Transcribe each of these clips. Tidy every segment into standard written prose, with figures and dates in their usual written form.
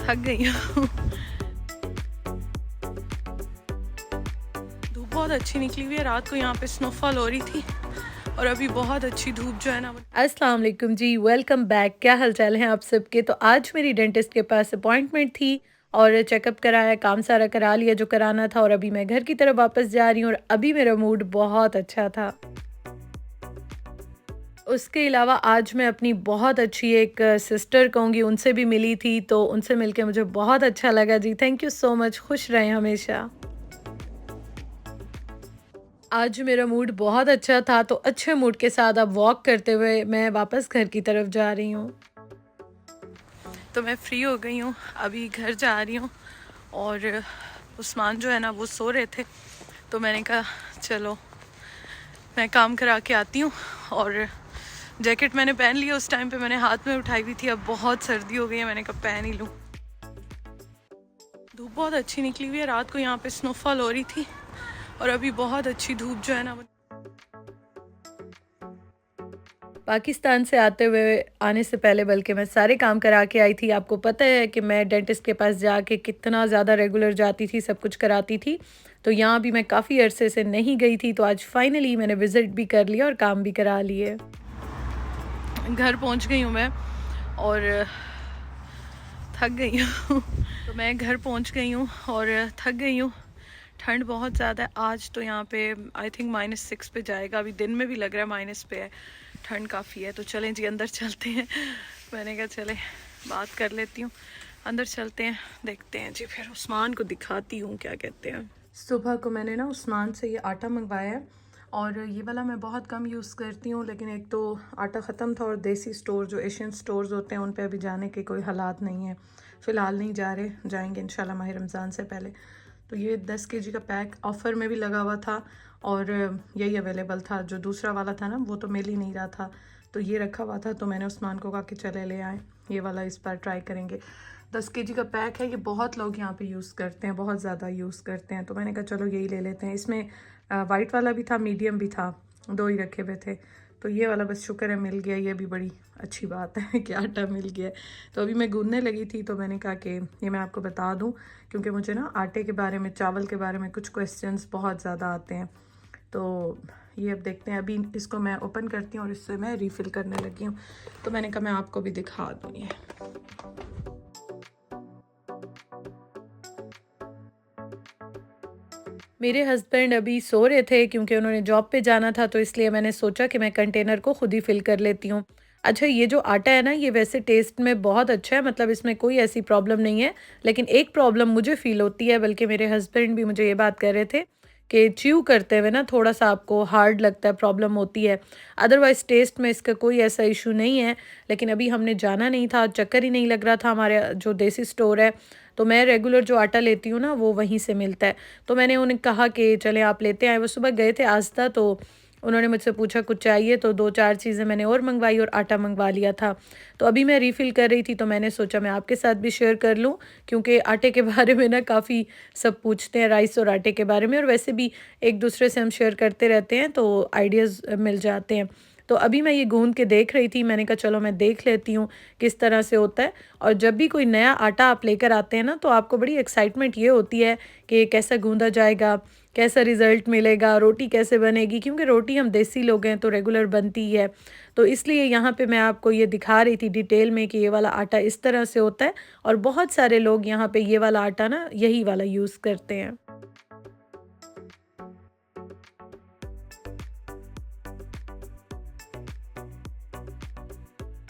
थक गई हूँ। धूप बहुत अच्छी निकली हुई है, रात को यहाँ पे स्नोफॉल हो रही थी और अभी बहुत अच्छी धूप जो है ना। अस्सलाम वालेकुम जी, वेलकम बैक। क्या हालचाल हैं आप सबके। तो आज मेरी डेंटिस्ट के पास अपॉइंटमेंट थी और चेकअप कराया, काम सारा करा लिया जो कराना था, और अभी मैं घर की तरफ वापस जा रही हूँ और अभी मेरा मूड बहुत अच्छा था। उसके अलावा आज मैं अपनी बहुत अच्छी एक सिस्टर कहूँगी, उनसे भी मिली थी, तो उनसे मिलके मुझे बहुत अच्छा लगा जी। थैंक यू सो मच, खुश रहें हमेशा। आज मेरा मूड बहुत अच्छा था, तो अच्छे मूड के साथ अब वॉक करते हुए मैं वापस घर की तरफ जा रही हूँ। तो मैं फ्री हो गई हूँ, अभी घर जा रही हूँ और उस्मान जो है ना वो सो रहे थे, तो मैंने कहा चलो मैं काम करा के आती हूँ। और जैकेट मैंने पहन लिया, उस टाइम पे मैंने हाथ में उठाई हुई थी, अब बहुत सर्दी हो गई है, मैंने कहा पहन ही लूँ। धूप बहुत अच्छी निकली हुई है, रात को यहाँ पे स्नोफॉल हो रही थी और अभी बहुत अच्छी धूप जो है ना। पाकिस्तान से आने से पहले बल्कि मैं सारे काम करा के आई थी। आपको पता है कि मैं डेंटिस्ट के पास जाके कितना ज़्यादा रेगुलर जाती थी, सब कुछ कराती थी। तो यहाँ भी मैं काफ़ी अरसे से नहीं गई थी, तो आज फाइनली मैंने विज़िट भी कर लिया और काम भी करा लिए। घर पहुँच गई हूँ मैं और थक गई हूँ। तो मैं घर पहुँच गई हूँ और थक गई हूँ। ठंड बहुत ज़्यादा है आज, तो यहाँ पे आई थिंक -6 पे जाएगा, अभी दिन में भी लग रहा है माइनस पे है, ठंड काफ़ी है। तो चलें जी अंदर चलते हैं। मैंने कहा चले बात कर लेती हूँ, अंदर चलते हैं, देखते हैं जी। फिर उस्मान को दिखाती हूँ क्या कहते हैं। सुबह को मैंने ना उस्मान से ये आटा मंगवाया है और ये वाला मैं बहुत कम यूज़ करती हूँ, लेकिन एक तो आटा ख़त्म था और देसी स्टोर जो एशियन स्टोर्स होते हैं उन पे अभी जाने के कोई हालात नहीं है, फ़िलहाल नहीं जा रहे, जाएंगे इंशाल्लाह माह रमज़ान से पहले। तो ये 10 केजी का पैक ऑफ़र में भी लगा हुआ था और यही अवेलेबल था, जो दूसरा वाला था ना वो तो मिल ही नहीं रहा था, तो ये रखा हुआ था। तो मैंने उस्मान को कहा कि चले ले आएँ, ये वाला इस बार ट्राई करेंगे। 10 केजी का पैक है, ये बहुत लोग यहाँ पे यूज़ करते हैं, बहुत ज़्यादा यूज़ करते हैं, तो मैंने कहा चलो यही ले लेते हैं। इसमें वाइट वाला भी था, मीडियम भी था, दो ही रखे हुए थे। तो ये वाला बस शुक्र है मिल गया, ये भी बड़ी अच्छी बात है कि आटा मिल गया। तो अभी मैं गूंदने लगी थी, तो मैंने कहा कि ये मैं आपको बता दूं, क्योंकि मुझे ना आटे के बारे में, चावल के बारे में कुछ क्वेश्चंस बहुत ज़्यादा आते हैं। तो ये अब देखते हैं, अभी इसको मैं ओपन करती हूँ और इससे मैं रीफ़िल करने लगी हूँ। तो मैंने कहा मैं आपको भी दिखा दूँ ये। मेरे हस्बैंड अभी सो रहे थे क्योंकि उन्होंने जॉब पे जाना था, तो इसलिए मैंने सोचा कि मैं कंटेनर को खुद ही फिल कर लेती हूँ। अच्छा, ये जो आटा है ना, ये वैसे टेस्ट में बहुत अच्छा है, मतलब इसमें कोई ऐसी प्रॉब्लम नहीं है, लेकिन एक प्रॉब्लम मुझे फ़ील होती है, बल्कि मेरे हस्बैंड भी मुझे ये बात कह रहे थे कि च्यू करते हुए ना थोड़ा-सा आपको हार्ड लगता है, प्रॉब्लम होती है। अदरवाइज़ टेस्ट में इसका कोई ऐसा इश्यू नहीं है, लेकिन अभी हमने जाना नहीं था, चक्कर ही नहीं लग रहा था। हमारे जो देसी स्टोर है, तो मैं रेगुलर जो आटा लेती हूँ ना, वो वहीं से मिलता है। तो मैंने उन्हें कहा कि चलें आप लेते आएँ। वो सुबह गए थे आस्था, तो उन्होंने मुझसे पूछा कुछ चाहिए, तो 2-4 चीज़ें मैंने और मँगवाई और आटा मँगवा लिया था। तो अभी मैं रीफ़िल कर रही थी, तो मैंने सोचा मैं आपके साथ भी शेयर कर लूँ, क्योंकि आटे के बारे में ना काफ़ी सब पूछते हैं, राइस और आटे के बारे में, और वैसे भी एक-दूसरे से हम शेयर करते रहते हैं, तो आइडियाज़ मिल जाते हैं। तो अभी मैं ये गूँध के देख रही थी, मैंने कहा चलो मैं देख लेती हूँ किस तरह से होता है। और जब भी कोई नया आटा आप लेकर आते हैं ना, तो आपको बड़ी एक्साइटमेंट ये होती है कि कैसा गूँधा जाएगा, कैसा रिज़ल्ट मिलेगा, रोटी कैसे बनेगी, क्योंकि रोटी हम देसी लोग हैं तो रेगुलर बनती ही है। तो इसलिए यहाँ पे मैं आपको ये दिखा रही थी डिटेल में कि ये वाला आटा इस तरह से होता है, और बहुत सारे लोग यहाँ पे ये वाला आटा ना यही वाला यूज़ करते हैं।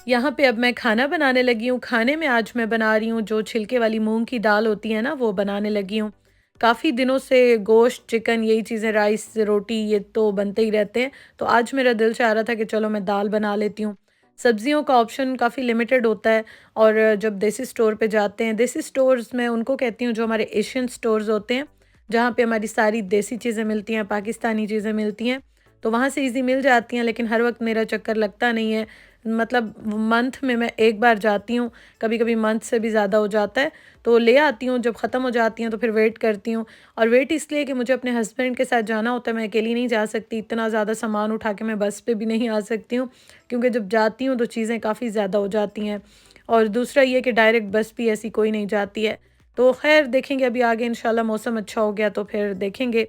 यहाँ पे अब मैं खाना बनाने लगी हूँ। खाने में आज मैं बना रही हूँ जो छिलके वाली मूँग की दाल होती है ना, वो बनाने लगी हूँ। काफ़ी दिनों से गोश्त, चिकन, यही चीज़ें, राइस, रोटी, ये तो बनते ही रहते हैं। तो आज मेरा दिल चाह रहा था कि चलो मैं दाल बना लेती हूँ। सब्जियों का ऑप्शन काफ़ी लिमिटेड होता है, और जब देसी स्टोर पे जाते हैं, देसी स्टोर्स मैं उनको कहती हूँ जो हमारे एशियन स्टोर्स होते हैं, जहाँ पे हमारी सारी देसी चीज़ें मिलती हैं, पाकिस्तानी चीज़ें मिलती हैं, तो वहाँ से ईज़ी मिल जाती हैं। लेकिन हर वक़्त मेरा चक्कर लगता नहीं है, मतलब मंथ में मैं एक बार जाती हूँ, कभी-कभी मंथ से भी ज़्यादा हो जाता है, तो ले आती हूँ। जब ख़त्म हो जाती हैं तो फिर वेट करती हूँ, और वेट इसलिए कि मुझे अपने हस्बैंड के साथ जाना होता है, मैं अकेली नहीं जा सकती, इतना ज़्यादा सामान उठा के मैं बस पे भी नहीं आ सकती हूँ, क्योंकि जब जाती हूँ तो चीज़ें काफ़ी ज़्यादा हो जाती हैं। और दूसरा ये कि डायरेक्ट बस भी ऐसी कोई नहीं जाती है। तो खैर देखेंगे अभी आगे, इंशाल्लाह मौसम अच्छा हो गया तो फिर देखेंगे।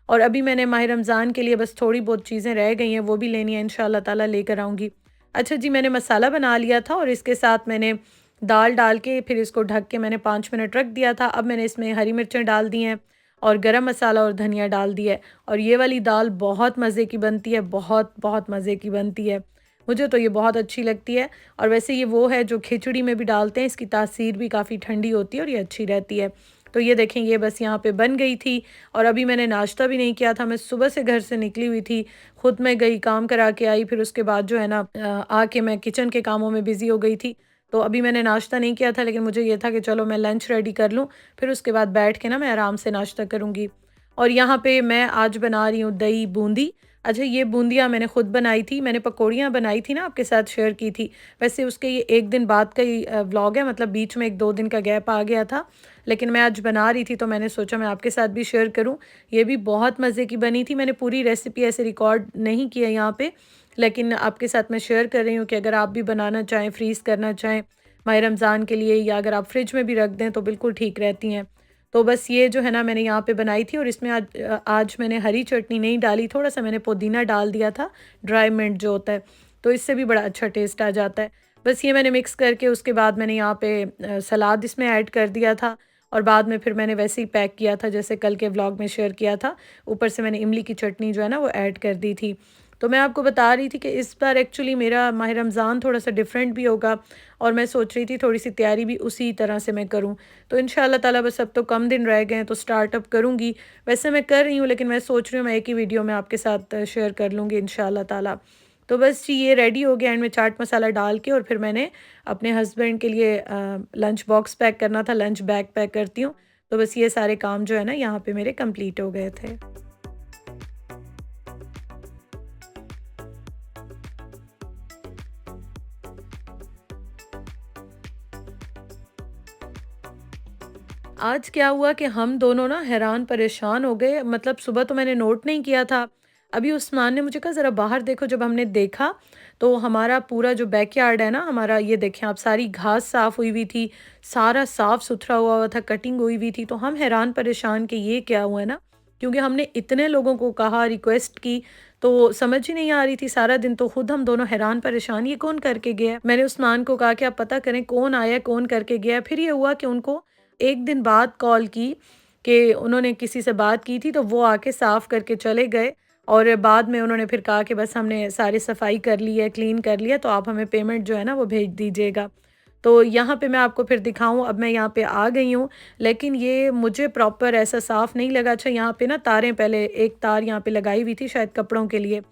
और अभी मैंने माह रमज़ान के लिए बस थोड़ी बहुत चीज़ें रह गई हैं, वो भी लेनी है, इंशाल्लाह ताला लेकर आऊँगी। अच्छा जी, मैंने मसाला बना लिया था और इसके साथ मैंने दाल डाल के फिर इसको ढक के मैंने 5 मिनट रख दिया था। अब मैंने इसमें हरी मिर्चें डाल दी हैं और गरम मसाला और धनिया डाल दिया है, और ये वाली दाल बहुत मज़े की बनती है, बहुत बहुत मज़े की बनती है। मुझे तो ये बहुत अच्छी लगती है। और वैसे ये वो है जो खिचड़ी में भी डालते हैं, इसकी तासीर भी काफ़ी ठंडी होती है और ये अच्छी रहती है। तो ये देखें, ये बस यहाँ पे बन गई थी और अभी मैंने नाश्ता भी नहीं किया था। मैं सुबह से घर से निकली हुई थी, खुद मैं गई, काम करा के आई, फिर उसके बाद जो है ना आके मैं किचन के कामों में बिज़ी हो गई थी। तो अभी मैंने नाश्ता नहीं किया था, लेकिन मुझे ये था कि चलो मैं लंच रेडी कर लूँ, फिर उसके बाद बैठ के ना मैं आराम से नाश्ता करूँगी। और यहाँ पे मैं आज बना रही हूँ दही बूंदी। अच्छा, ये बूंदियाँ मैंने खुद बनाई थी, मैंने पकौड़ियाँ बनाई थी ना, आपके साथ शेयर की थी। वैसे उसके ये 1 दिन बाद का ही व्लॉग है, मतलब बीच में 1-2 दिन का गैप आ गया था। लेकिन मैं आज बना रही थी तो मैंने सोचा मैं आपके साथ भी शेयर करूँ। ये भी बहुत मज़े की बनी थी। मैंने पूरी रेसिपी ऐसे रिकॉर्ड नहीं किया यहाँ पे, लेकिन आपके साथ मैं शेयर कर रही हूँ कि अगर आप भी बनाना चाहें, फ्रीज़ करना चाहें माह रमज़ान के लिए, या अगर आप फ्रिज में भी रख दें तो बिल्कुल ठीक रहती हैं। तो बस ये जो है ना मैंने यहाँ पे बनाई थी, और इसमें आज मैंने हरी चटनी नहीं डाली, थोड़ा-सा मैंने पुदीना डाल दिया था, ड्राई मिंट जो होता है, तो इससे भी बड़ा अच्छा टेस्ट आ जाता है। बस ये मैंने मिक्स करके उसके बाद मैंने यहाँ पे सलाद इसमें ऐड कर दिया था, और बाद में फिर मैंने वैसे ही पैक किया था जैसे कल के व्लॉग में शेयर किया था। ऊपर से मैंने इमली की चटनी जो है ना वो ऐड कर दी थी। तो मैं आपको बता रही थी कि इस बार एक्चुअली मेरा माह रमज़ान थोड़ा-सा डिफरेंट भी होगा, और मैं सोच रही थी थोड़ी-सी तैयारी भी उसी तरह से मैं करूँ। तो इंशाअल्लाह ताला बस अब तो कम दिन रह गए हैं तो स्टार्टअप करूँगी। वैसे मैं कर रही हूँ, लेकिन मैं सोच रही हूँ मैं एक ही वीडियो में आपके साथ शेयर कर लूँगी इंशाअल्लाह ताला। तो बस जी ये रेडी हो गया, एंड में चाट मसाला डाल के और फिर मैंने अपने हस्बैंड के लिए लंच बॉक्स पैक करना था, लंच बैग पैक करती हूँ। तो बस ये सारे काम जो है ना यहाँ पे मेरे कंप्लीट हो गए थे। आज क्या हुआ कि हम दोनों ना हैरान परेशान हो गए, मतलब सुबह तो मैंने नोट नहीं किया था। अभी उस्मान ने मुझे कहा ज़रा बाहर देखो, जब हमने देखा तो हमारा पूरा जो बैकयार्ड है ना हमारा, ये देखें आप, सारी घास साफ़ हुई हुई थी, सारा साफ़ सुथरा हुआ हुआ था, कटिंग हुई हुई थी। तो हम हैरान परेशान कि ये क्या हुआ है ना, क्योंकि हमने इतने लोगों को कहा, रिक्वेस्ट की, तो समझ ही नहीं आ रही थी। सारा दिन तो खुद हम दोनों हैरान परेशान, ये कौन करके गया है? मैंने उस्मान को कहा कि आप पता करें कौन आया, कौन करके गया है। फिर ये हुआ कि उनको 1 दिन बाद कॉल की कि उन्होंने किसी से बात की थी, तो वो आके साफ़ करके चले गए, और बाद में उन्होंने फिर कहा कि बस हमने सारी सफाई कर ली है, क्लीन कर लिया, तो आप हमें पेमेंट जो है ना वो भेज दीजिएगा। तो यहाँ पे मैं आपको फिर दिखाऊँ, अब मैं यहाँ पे आ गई हूँ, लेकिन ये मुझे प्रॉपर ऐसा साफ़ नहीं लगा। अच्छा, यहाँ पे ना तारें, पहले एक तार यहाँ पे लगाई हुई थी शायद कपड़ों के लिए,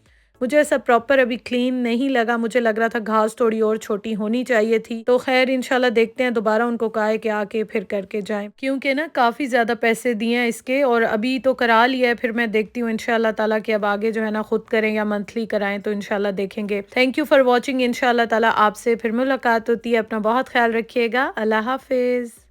मुझे ऐसा प्रॉपर अभी क्लीन नहीं लगा। मुझे लग रहा था घास थोड़ी और छोटी होनी चाहिए थी। तो खैर इंशाल्लाह देखते हैं, दोबारा उनको कहा है कि आके फिर करके जाएं, क्योंकि ना काफ़ी ज़्यादा पैसे दिए हैं इसके, और अभी तो करा लिया है। फिर मैं देखती हूँ इंशाल्लाह ताला कि अब आगे जो है ना खुद करें या मंथली कराएं, तो इंशाल्लाह देखेंगे। Thank you for watching. इंशाल्लाह ताला आपसे फिर मुलाकात होती है। अपना बहुत ख्याल रखिएगा। अल्लाह हाफिज़।